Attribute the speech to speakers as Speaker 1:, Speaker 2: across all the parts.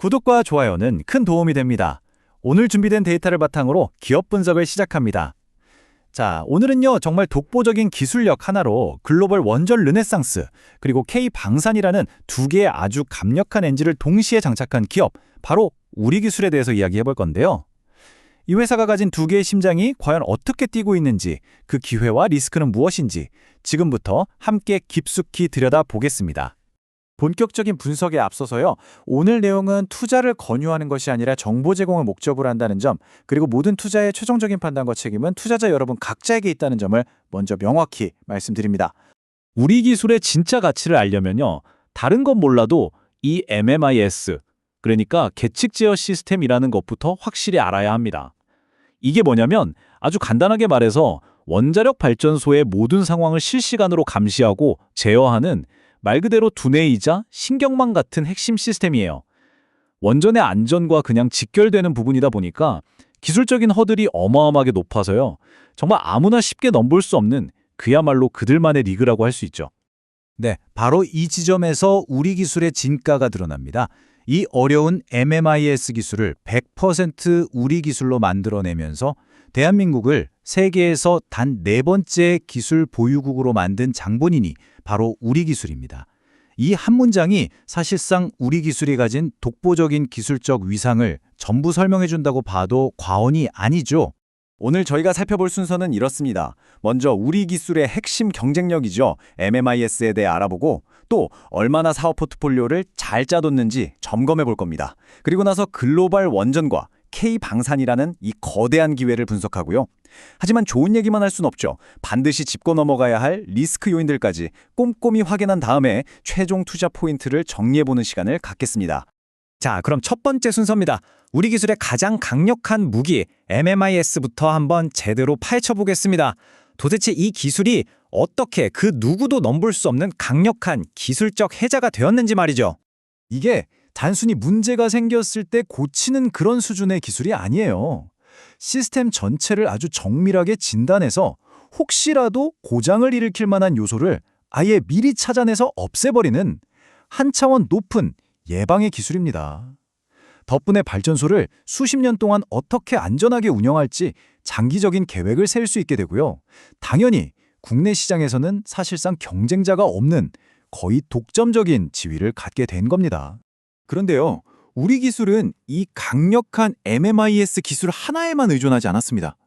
Speaker 1: 구독과 좋아요는 큰 도움이 됩니다. 오늘 준비된 데이터를 바탕으로 기업 분석을 시작합니다. 자, 오늘은요, 정말 독보적인 기술력 하나로 글로벌 원전 르네상스, 그리고 K방산이라는 두 개의 아주 강력한 엔진을 동시에 장착한 기업, 바로 우리기술에 대해서 이야기해 볼 건데요. 이 회사가 가진 두 개의 심장이 과연 어떻게 뛰고 있는지, 그 기회와 리스크는 무엇인지 지금부터 함께 깊숙이 들여다보겠습니다. 본격적인 분석에 앞서서요, 오늘 내용은 투자를 권유하는 것이 아니라 정보 제공을 목적으로 한다는 점, 그리고 모든 투자의 최종적인 판단과 책임은 투자자 여러분 각자에게 있다는 점을 먼저 명확히 말씀드립니다.
Speaker 2: 우리 기술의 진짜 가치를 알려면요, 다른 건 몰라도 이 MMIS, 그러니까 계측 제어 시스템이라는 것부터 확실히 알아야 합니다. 이게 뭐냐면 아주 간단하게 말해서 원자력 발전소의 모든 상황을 실시간으로 감시하고 제어하는 말 그대로 두뇌이자 신경망 같은 핵심 시스템이에요. 원전의 안전과 그냥 직결되는 부분이다 보니까 기술적인 허들이 어마어마하게 높아서요, 정말 아무나 쉽게 넘볼 수 없는 그야말로 그들만의 리그라고 할 수 있죠.
Speaker 1: 네, 바로 이 지점에서 우리 기술의 진가가 드러납니다. 이 어려운 MMIS 기술을 100% 우리 기술로 만들어내면서 대한민국을 세계에서 단 4번째 기술 보유국으로 만든 장본인이 바로 우리 기술입니다. 이 한 문장이 사실상 우리 기술이 가진 독보적인 기술적 위상을 전부 설명해준다고 봐도 과언이 아니죠. 오늘 저희가 살펴볼 순서는 이렇습니다. 먼저 우리 기술의 핵심 경쟁력이죠. MMIS에 대해 알아보고 또 얼마나 사업 포트폴리오를 잘 짜뒀는지 점검해 볼 겁니다. 그리고 나서 글로벌 원전과 K방산이라는 이 거대한 기회를 분석하고요. 하지만 좋은 얘기만 할 순 없죠. 반드시 짚고 넘어가야 할 리스크 요인들까지 꼼꼼히 확인한 다음에 최종 투자 포인트를 정리해보는 시간을 갖겠습니다. 자, 그럼 첫 번째 순서입니다. 우리 기술의 가장 강력한 무기 MMIS부터 한번 제대로 파헤쳐 보겠습니다. 도대체 이 기술이 어떻게 그 누구도 넘볼 수 없는 강력한 기술적 해자가 되었는지 말이죠. 이게 단순히 문제가 생겼을 때 고치는 그런 수준의 기술이 아니에요. 시스템 전체를 아주 정밀하게 진단해서 혹시라도 고장을 일으킬 만한 요소를 아예 미리 찾아내서 없애버리는 한 차원 높은 예방의 기술입니다. 덕분에 발전소를 수십 년 동안 어떻게 안전하게 운영할지 장기적인 계획을 세울 수 있게 되고요. 당연히 국내 시장에서는 사실상 경쟁자가 없는 거의 독점적인 지위를 갖게 된 겁니다. 그런데요, 우리 기술은 이 강력한 MMIS 기술 하나에만 의존하지 않았습니다.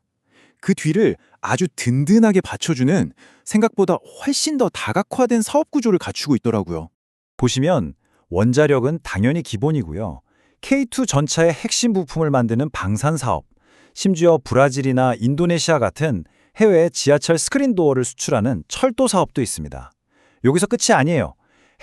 Speaker 1: 그 뒤를 아주 든든하게 받쳐주는 생각보다 훨씬 더 다각화된 사업 구조를 갖추고 있더라고요. 보시면 원자력은 당연히 기본이고요. K2 전차의 핵심 부품을 만드는 방산 사업, 심지어 브라질이나 인도네시아 같은 해외 지하철 스크린도어를 수출하는 철도 사업도 있습니다. 여기서 끝이 아니에요.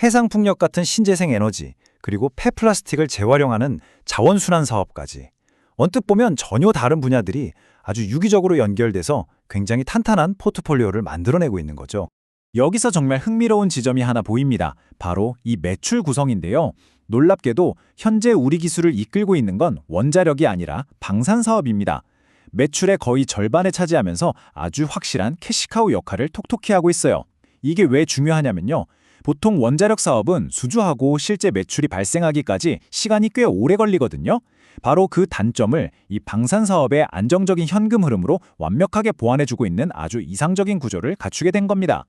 Speaker 1: 해상풍력 같은 신재생 에너지, 그리고 폐플라스틱을 재활용하는 자원순환 사업까지. 언뜻 보면 전혀 다른 분야들이 아주 유기적으로 연결돼서 굉장히 탄탄한 포트폴리오를 만들어내고 있는 거죠. 여기서 정말 흥미로운 지점이 하나 보입니다. 바로 이 매출 구성인데요. 놀랍게도 현재 우리 기술을 이끌고 있는 건 원자력이 아니라 방산 사업입니다. 매출의 거의 절반을 차지하면서 아주 확실한 캐시카우 역할을 톡톡히 하고 있어요. 이게 왜 중요하냐면요. 보통 원자력 사업은 수주하고 실제 매출이 발생하기까지 시간이 꽤 오래 걸리거든요. 바로 그 단점을 이 방산 사업의 안정적인 현금 흐름으로 완벽하게 보완해주고 있는 아주 이상적인 구조를 갖추게 된 겁니다.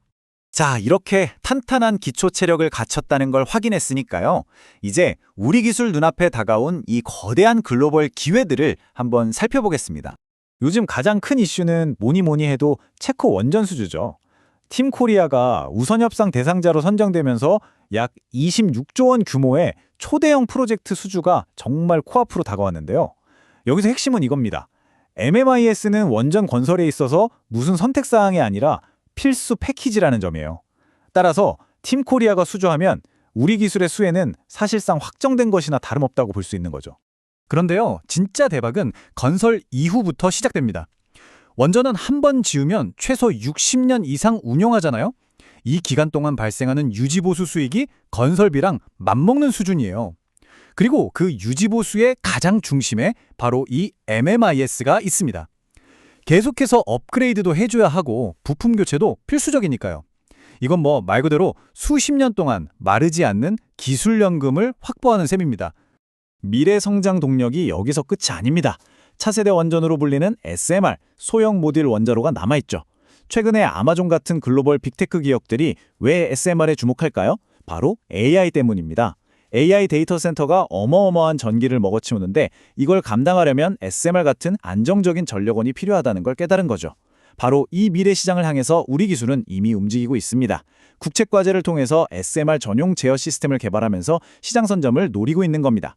Speaker 1: 자, 이렇게 탄탄한 기초 체력을 갖췄다는 걸 확인했으니까요. 이제 우리 기술 눈앞에 다가온 이 거대한 글로벌 기회들을 한번 살펴보겠습니다. 요즘 가장 큰 이슈는 뭐니 해도 체코 원전 수주죠. 팀 코리아가 우선협상 대상자로 선정되면서 약 26조 원 규모의 초대형 프로젝트 수주가 정말 코앞으로 다가왔는데요. 여기서 핵심은 이겁니다. MMIS는 원전 건설에 있어서 무슨 선택사항이 아니라 필수 패키지라는 점이에요. 따라서 팀 코리아가 수주하면 우리 기술의 수혜는 사실상 확정된 것이나 다름없다고 볼 수 있는 거죠. 그런데요, 진짜 대박은 건설 이후부터 시작됩니다. 원전은 한 번 지으면 최소 60년 이상 운용하잖아요? 이 기간 동안 발생하는 유지보수 수익이 건설비랑 맞먹는 수준이에요. 그리고 그 유지보수의 가장 중심에 바로 이 MMIS가 있습니다. 계속해서 업그레이드도 해줘야 하고 부품 교체도 필수적이니까요. 이건 뭐 말 그대로 수십 년 동안 마르지 않는 기술 연금을 확보하는 셈입니다.
Speaker 2: 미래 성장 동력이 여기서 끝이 아닙니다. 차세대 원전으로 불리는 SMR, 소형 모듈 원자로가 남아있죠. 최근에 아마존 같은 글로벌 빅테크 기업들이 왜 SMR에 주목할까요? 바로 AI 때문입니다. AI 데이터 센터가 어마어마한 전기를 먹어치우는데 이걸 감당하려면 SMR 같은 안정적인 전력원이 필요하다는 걸 깨달은 거죠. 바로 이 미래 시장을 향해서 우리 기술은 이미 움직이고 있습니다. 국책과제를 통해서 SMR 전용 제어 시스템을 개발하면서 시장 선점을 노리고 있는 겁니다.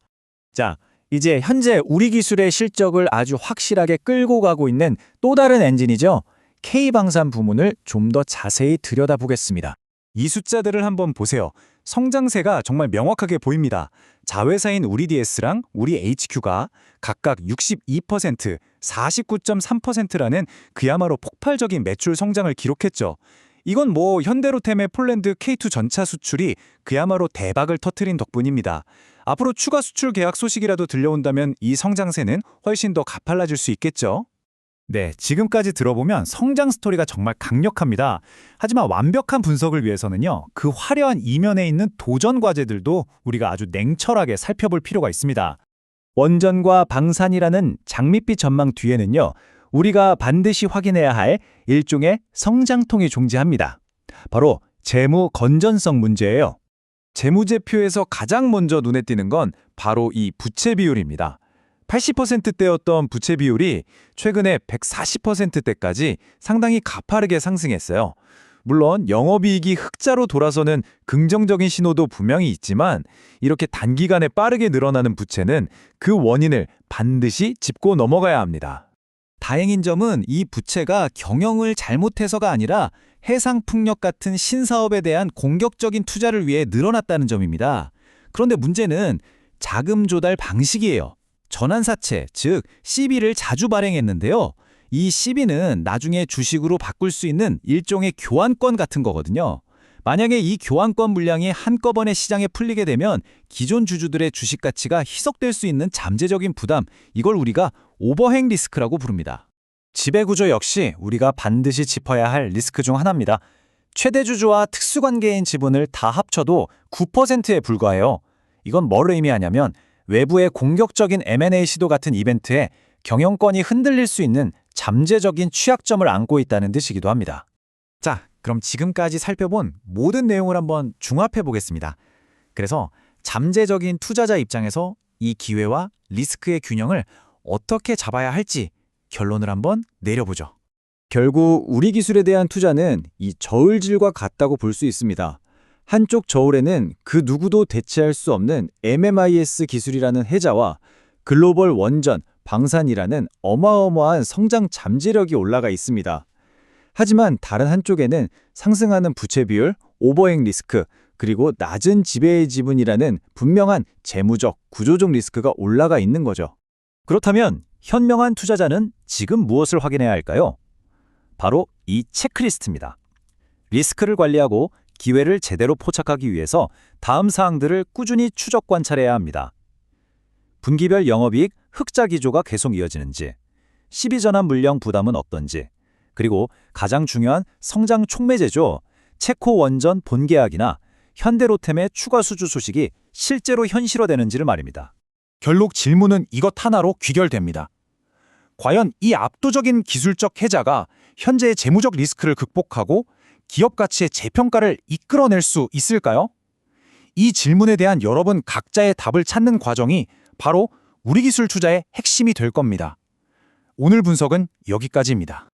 Speaker 2: 자, 이제 현재 우리 기술의 실적을 아주 확실하게 끌고 가고 있는 또 다른 엔진이죠. K방산 부문을 좀 더 자세히 들여다보겠습니다. 이 숫자들을 한번 보세요. 성장세가 정말 명확하게 보입니다. 자회사인 우리 DS랑 우리 HQ가 각각 62%, 49.3%라는 그야말로 폭발적인 매출 성장을 기록했죠. 이건 현대로템의 폴란드 K2 전차 수출이 그야말로 대박을 터뜨린 덕분입니다. 앞으로 추가 수출 계약 소식이라도 들려온다면 이 성장세는 훨씬 더 가팔라질 수 있겠죠. 네, 지금까지 들어보면 성장 스토리가 정말 강력합니다. 하지만 완벽한 분석을 위해서는요, 그 화려한 이면에 있는 도전 과제들도 우리가 아주 냉철하게 살펴볼 필요가 있습니다. 원전과 방산이라는 장밋빛 전망 뒤에는요, 우리가 반드시 확인해야 할 일종의 성장통이 존재합니다. 바로 재무 건전성 문제예요. 재무제표에서 가장 먼저 눈에 띄는 건 바로 이 부채 비율입니다. 80%대였던 부채 비율이 최근에 140%대까지 상당히 가파르게 상승했어요. 물론 영업이익이 흑자로 돌아서는 긍정적인 신호도 분명히 있지만 이렇게 단기간에 빠르게 늘어나는 부채는 그 원인을 반드시 짚고 넘어가야 합니다. 다행인 점은 이 부채가 경영을 잘못해서가 아니라 해상풍력 같은 신사업에 대한 공격적인 투자를 위해 늘어났다는 점입니다. 그런데 문제는 자금 조달 방식이에요. 전환사채, 즉 CB를 자주 발행했는데요. 이 CB는 나중에 주식으로 바꿀 수 있는 일종의 교환권 같은 거거든요. 만약에 이 교환권 물량이 한꺼번에 시장에 풀리게 되면 기존 주주들의 주식 가치가 희석될 수 있는 잠재적인 부담, 이걸 우리가 오버행 리스크라고 부릅니다. 지배구조 역시 우리가 반드시 짚어야 할 리스크 중 하나입니다. 최대 주주와 특수관계인 지분을 다 합쳐도 9%에 불과해요. 이건 뭘 의미하냐면 외부의 공격적인 M&A 시도 같은 이벤트에 경영권이 흔들릴 수 있는 잠재적인 취약점을 안고 있다는 뜻이기도 합니다. 자, 그럼 지금까지 살펴본 모든 내용을 한번 종합해 보겠습니다. 그래서 잠재적인 투자자 입장에서 이 기회와 리스크의 균형을 어떻게 잡아야 할지 결론을 한번 내려보죠. 결국 우리 기술에 대한 투자는 이 저울질과 같다고 볼 수 있습니다. 한쪽 저울에는 그 누구도 대체할 수 없는 MMIS 기술이라는 해자와 글로벌 원전, 방산이라는 어마어마한 성장 잠재력이 올라가 있습니다. 하지만 다른 한쪽에는 상승하는 부채 비율, 오버행 리스크, 그리고 낮은 지배의 지분이라는 분명한 재무적, 구조적 리스크가 올라가 있는 거죠. 그렇다면 현명한 투자자는 지금 무엇을 확인해야 할까요? 바로 이 체크리스트입니다. 리스크를 관리하고 기회를 제대로 포착하기 위해서 다음 사항들을 꾸준히 추적 관찰해야 합니다. 분기별 영업이익 흑자 기조가 계속 이어지는지, 12전환 물량 부담은 어떤지, 그리고 가장 중요한 성장 촉매제죠. 체코 원전 본계약이나 현대로템의 추가 수주 소식이 실제로 현실화되는지를 말입니다. 결국 질문은 이것 하나로 귀결됩니다. 과연 이 압도적인 기술적 해자가 현재의 재무적 리스크를 극복하고 기업 가치의 재평가를 이끌어낼 수 있을까요? 이 질문에 대한 여러분 각자의 답을 찾는 과정이 바로 우리 기술 투자의 핵심이 될 겁니다. 오늘 분석은 여기까지입니다.